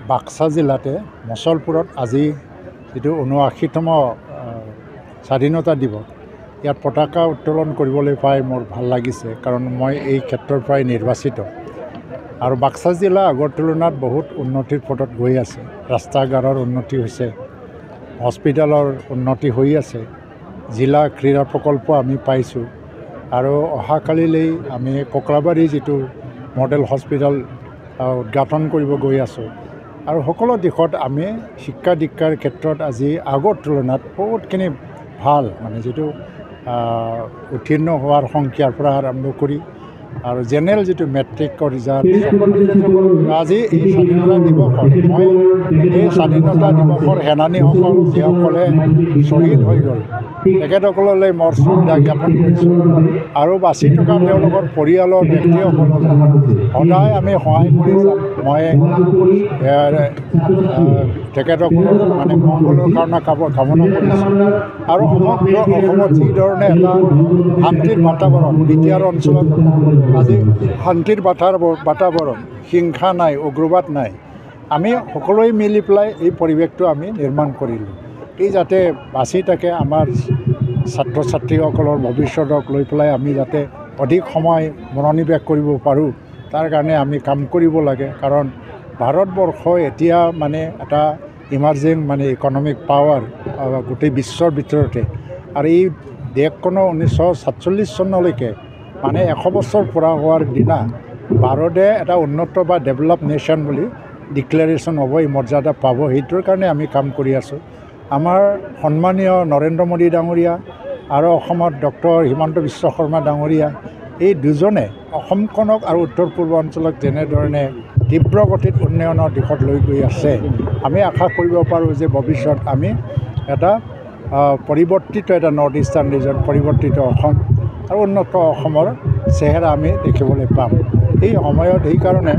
বাক্সা জিলাতে মচলপুৰত আজি যেটো ৭৯তম স্বাধীনতা দিৱস ইয়াত পতাকা উত্তোলন কৰিবলৈ পাই মোৰ ভাল লাগিছে কাৰণ মই এই ক্ষেত্ৰৰ পৰাই নিৰ্বাচিত আৰু বাক্সা জিলা আগৰ তুলনাত বহুত উন্নতিৰ পথত গৈ আছে ৰাস্তা ঘাটৰ উন্নতি হৈছে হস্পিটেলৰ উন্নতি হৈ আছে জিলা ক্ৰীড়া প্ৰকল্প আমি পাইছোঁ আৰু অহাকালিলৈ আমি কোকৰাবাৰী যেটো মডেল হস্পিটেল উদ্ঘাটন কৰিব গৈ আছোঁ আৰু সকলো দিশত আমি শিক্ষা দীক্ষাৰ ক্ষেত্ৰত আজি আগৰ তুলনাত বহুতখিনি ভাল মানে যেটো উত্তীৰ্ণ হোৱাৰ সংখ্যাৰ পৰা আৰম্ভ কৰি আৰু জেনেৰেল যেটো মেট্ৰিকৰ ৰিজাল্ট আজি এই স্বাধীনতা দিৱসত মই এই স্বাধীনতা দিৱসৰ সেনানীসকল যিসকলে শ্বহীদ হৈ গ'ল তেখেতসকললৈ মোৰ শ্ৰদ্ধা জ্ঞাপন কৰিছোঁ আৰু বাচি থকা তেওঁলোকৰ পৰিয়ালৰ ব্যক্তিসকলক সদায় আমি সহায় কৰি যাম মই তেখেতসকলৰ মানে মংগলৰ কাৰণে কামনা কৰিছোঁ আৰু সমগ্ৰ অসমত যিধৰণে এটা শান্তিৰ বাতাবৰণ বিটিআৰ অঞ্চলত আজি শান্তিৰ বাতাবৰণ হিংসা নাই উগ্ৰবাদ নাই আমি সকলোৱে মিলি পেলাই এই পৰিৱেশটো আমি নিৰ্মাণ কৰিলোঁ এই যাতে বাচি থাকে আমাৰ ছাত্ৰ ছাত্ৰীসকলৰ ভৱিষ্যতক লৈ পেলাই আমি যাতে অধিক সময় মনোনিৱেশ কৰিব পাৰোঁ তাৰ কাৰণে আমি কাম কৰিব লাগে কাৰণ ভাৰতবৰ্ষ এতিয়া মানে এটা ইমাৰ্জিং মানে ইকনমিক পাৱাৰ গোটেই বিশ্বৰ ভিতৰতে আৰু এই দেশখনৰ 1947 চনলৈকে মানে 100 বছৰ পুৰা হোৱাৰ দিনা ভাৰতে এটা উন্নত বা ডেভেলপ নেশ্যন বুলি ডিক্লেৰেশ্যন হ'ব এই মৰ্যাদা পাব সেইটোৰ কাৰণে আমি কাম কৰি আছোঁ আমাৰ সন্মানীয় নৰেন্দ্ৰ মোদী ডাঙৰীয়া আৰু অসমত ডক্টৰ হিমন্ত বিশ্ব শৰ্মা ডাঙৰীয়া এই দুজনে অসমখনক আৰু উত্তৰ পূৰ্বাঞ্চলক যেনেধৰণে তীব্ৰ গতিত উন্নয়নৰ দিশত লৈ গৈ আছে আমি আশা কৰিব পাৰোঁ যে ভৱিষ্যত আমি এটা পৰিৱৰ্তিত এটা নৰ্থ ইষ্টাৰ্ণ ৰিজন পৰিৱৰ্তিত অসম আৰু উন্নত অসমৰ চেহেৰা আমি দেখিবলৈ পাম এই সময়ত সেইকাৰণে